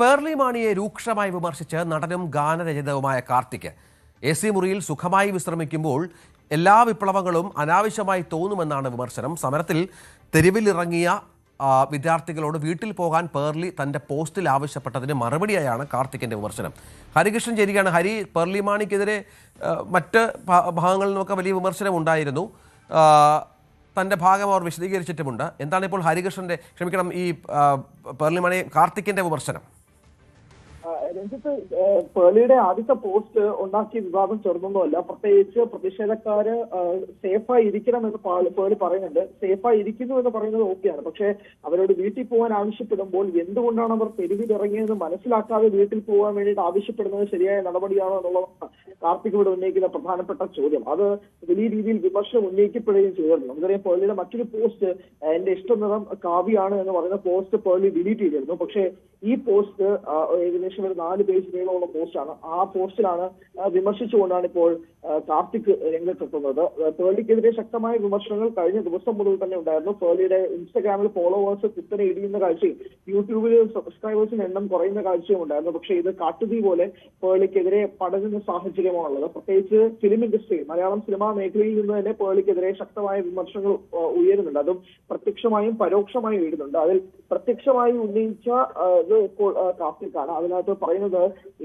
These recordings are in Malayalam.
പേർലി മാണിയെ രൂക്ഷമായി വിമർശിച്ച് നടനും ഗാനരചയിതാവുമായ കാർത്തിക് AC മുറിയിൽ സുഖമായി വിശ്രമിക്കുമ്പോൾ എല്ലാ വിപ്ലവങ്ങളും അനാവശ്യമായി തോന്നുമെന്നാണ് വിമർശനം. സമരത്തിൽ തെരുവിലിറങ്ങിയ വിദ്യാർത്ഥികളോട് വീട്ടിൽ പോകാൻ പേർലി തന്റെ പോസ്റ്റിൽ ആവശ്യപ്പെട്ടതിന് മറുപടിയായാണ് കാർത്തികിന്റെ വിമർശനം. ഹരികൃഷ്ണൻ ചേരുകയാണ്. ഹരി, പേർലി മാണിക്കെതിരെ മറ്റ് ഭാഗങ്ങളിൽ നിന്നൊക്കെ വലിയ വിമർശനം ഉണ്ടായിരുന്നു. തന്റെ ഭാഗം അവർ വിശദീകരിച്ചിട്ടുമുണ്ട്. എന്താണ് ഇപ്പോൾ ഹരികൃഷ്ണന്റെ ഈ പേർലി മാണി കാർത്തികിന്റെ വിമർശനം? രഞ്ജിത്ത്, പേർലിയുടെ ആദ്യത്തെ പോസ്റ്റ് ഉണ്ടാക്കിയ വിവാദം ചെറുതൊന്നുമല്ല. പ്രത്യേകിച്ച് പ്രതിഷേധക്കാര് സേഫായി ഇരിക്കണമെന്ന് പേർലി പറയുന്നുണ്ട്. സേഫായി ഇരിക്കുന്നു എന്ന് പറയുന്നത് ഓക്കെയാണ്. പക്ഷേ അവരോട് വീട്ടിൽ പോകാൻ ആവശ്യപ്പെടുമ്പോൾ എന്തുകൊണ്ടാണ് അവർ തെരുവിലിറങ്ങിയതെന്ന് മനസ്സിലാക്കാതെ വീട്ടിൽ പോകാൻ വേണ്ടിയിട്ട് ആവശ്യപ്പെടുന്നത് ശരിയായ നടപടിയാണോ എന്നുള്ളതാണ് കാർത്തിക് ഇവിടെ ഉന്നയിക്കുന്ന പ്രധാനപ്പെട്ട ചോദ്യം. അത് വലിയ രീതിയിൽ വിമർശനം ഉന്നയിക്കപ്പെടുകയും ചെയ്തിരുന്നു. നമുക്കറിയാം, പേർലിയുടെ മറ്റൊരു പോസ്റ്റ് എന്റെ ഇഷ്ടനിറം കാവ്യാണ് എന്ന് പറയുന്ന പോസ്റ്റ് പേർലി ഡിലീറ്റ് ചെയ്തിരുന്നു. പക്ഷേ ഈ പോസ്റ്റ് ഏകദേശം ഒരു 4 പേജ് നീളമുള്ള പോസ്റ്റാണ്. ആ പോസ്റ്റിലാണ് വിമർശിച്ചുകൊണ്ടാണ് ഇപ്പോൾ കാർത്തിക് രംഗത്തെത്തുന്നത്. പേർലിക്കെതിരെ ശക്തമായ വിമർശനങ്ങൾ കഴിഞ്ഞ ദിവസം മുതൽ തന്നെ ഉണ്ടായിരുന്നു. പേർലിയുടെ ഇൻസ്റ്റഗ്രാമിൽ ഫോളോവേഴ്സ് കുത്തനെ ഇടിയുന്ന കാഴ്ചയും യൂട്യൂബിൽ സബ്സ്ക്രൈബേഴ്സിന് എണ്ണം കുറയുന്ന കാഴ്ചയും ഉണ്ടായിരുന്നു. പക്ഷേ ഇത് കാട്ടുതീ പോലെ പേർലിക്കെതിരെ പടരുന്ന സാഹചര്യമാണുള്ളത്. പ്രത്യേകിച്ച് ഫിലിം ഇൻഡസ്ട്രി, മലയാളം സിനിമാ മേഖലയിൽ നിന്ന് തന്നെ പേർലിക്കെതിരെ ശക്തമായ വിമർശനങ്ങൾ ഉയരുന്നുണ്ട്. അതും പ്രത്യക്ഷമായും പരോക്ഷമായും ഉയരുന്നുണ്ട്. അതിൽ പ്രത്യക്ഷമായി ഉന്നയിച്ച ഇപ്പോൾ കാർത്തിക്കാണ്. അതിനകത്ത് പറയുന്നത്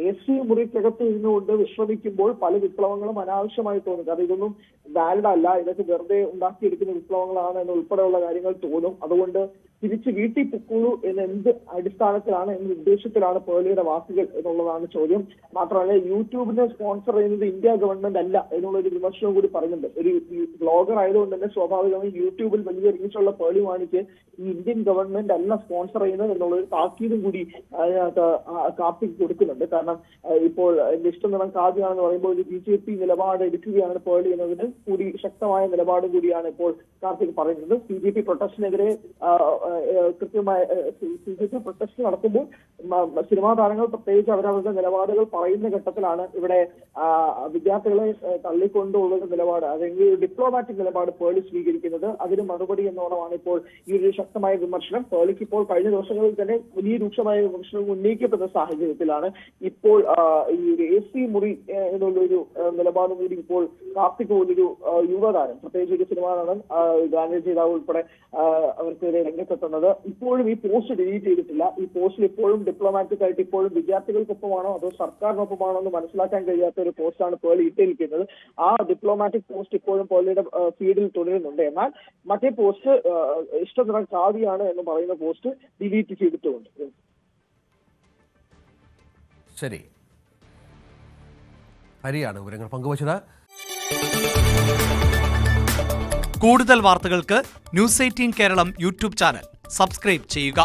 AC മുറിക്കകത്ത് ഇരുന്നുകൊണ്ട് വിശ്രമിക്കുമ്പോൾ പല വിപ്ലവങ്ങളും അനാവശ്യമായി തോന്നും. കാരണം ഇതൊന്നും വാലിഡ് അല്ല, ഇതൊക്കെ വെറുതെ ഉണ്ടാക്കിയെടുക്കുന്ന വിപ്ലവങ്ങളാണ് എന്ന് ഉൾപ്പെടെയുള്ള കാര്യങ്ങൾ തോന്നും. അതുകൊണ്ട് തിരിച്ച് വീട്ടിൽ പൊക്കുള്ളൂ എന്ന് എന്ത് അടിസ്ഥാനത്തിലാണ്, എന്ന ഉദ്ദേശത്തിലാണ് പേർലിയുടെ വാക്കുകൾ എന്നുള്ളതാണ് ചോദ്യം. മാത്രമല്ല, യൂട്യൂബിനെ സ്പോൺസർ ചെയ്യുന്നത് ഇന്ത്യ ഗവൺമെന്റ് അല്ല എന്നുള്ളൊരു വിമർശനവും കൂടി പറയുന്നുണ്ട്. ഒരു ബ്ലോഗർ ആയതുകൊണ്ട് തന്നെ സ്വാഭാവികമായും യൂട്യൂബിൽ വലിയ റീച്ചുള്ള പേർലി മാണിക്ക് ഈ ഇന്ത്യൻ ഗവൺമെന്റ് അല്ല സ്പോൺസർ ചെയ്യുന്നത് എന്നുള്ളൊരു താക്കീതും കൂടി അതിനകത്ത് കാർത്തിക് കൊടുക്കുന്നുണ്ട്. കാരണം ഇപ്പോൾ എന്റെ ഇഷ്ടനിറം കാവ്യാണെന്ന് പറയുമ്പോൾ ഒരു BJP നിലപാട് എടുക്കുകയാണ് പേർലി എന്നതിന് കൂടി ശക്തമായ നിലപാട് കൂടിയാണ് ഇപ്പോൾ കാർത്തിക് പറയുന്നത്. CJP പ്രൊട്ടസ്റ്റിനെതിരെ കൃത്യമായ CJP പ്രൊട്ടസ്റ്റ് നടത്തുമ്പോൾ സിനിമാ താരങ്ങൾ പ്രത്യേകിച്ച് അവരവരുടെ നിലപാടുകൾ പറയുന്ന ഘട്ടത്തിലാണ് ഇവിടെ വിദ്യാർത്ഥികളെ തള്ളിക്കൊണ്ടുള്ള നിലപാട്, അല്ലെങ്കിൽ ഡിപ്ലോമാറ്റിക് നിലപാട് പേർലി സ്വീകരിക്കുന്നത്. അതിന് മറുപടി എന്നോണമാണ് ഇപ്പോൾ ഈ ഒരു ശക്തമായ വിമർശനം. പേർലിക്ക് ഇപ്പോൾ കഴിഞ്ഞ ദിവസങ്ങളിൽ തന്നെ വലിയ രൂക്ഷമായ വിമർശനം ഉന്നയിക്കപ്പെടുന്ന സാഹചര്യത്തിലാണ് ഇപ്പോൾ ഈ ഒരു AC മുറി എന്നുള്ളൊരു നിലപാടും കൂടി ഇപ്പോൾ കാർത്തിക് പോലൊരു യുവതാരം, പ്രത്യേകിച്ച് ഒരു സിനിമാ നടൻ, ഗാനരചയിതാവ് ഉൾപ്പെടെ അവർക്കെതിരെ രംഗത്തെത്തുന്നത്. ഇപ്പോഴും ഈ പോസ്റ്റ് ഡിലീറ്റ് ചെയ്തിട്ടില്ല. ഈ പോസ്റ്റിൽ ഇപ്പോഴും ഡിപ്ലോമാറ്റിക് ആയിട്ട് ഇപ്പോഴും വിദ്യാർത്ഥികൾക്കൊപ്പമാണോ അതോ സർക്കാരിനൊപ്പമാണോ എന്ന് മനസ്സിലാക്കാൻ കഴിയാത്ത ഒരു പോസ്റ്റാണ് പേർലി ഇട്ടിരിക്കുന്നത്. ആ ഡിപ്ലോമാറ്റിക് പോസ്റ്റ് ഇപ്പോഴും പേർലിയുടെ ഫീഡിൽ തുടരുന്നുണ്ട്. എന്നാൽ മറ്റേ പോസ്റ്റ് ഇഷ്ടനിറം കാവ്യാണ് എന്ന് പറയുന്ന പോസ്റ്റ് ഡിലീറ്റ് ചെയ്തിട്ടുമുണ്ട്. ശരി, ഹരിയാണ് വിവരങ്ങൾ പങ്കുവച്ചത്. കൂടുതൽ വാർത്തകൾക്ക് News 18 Keralam YouTube channel subscribe ചെയ്യുക.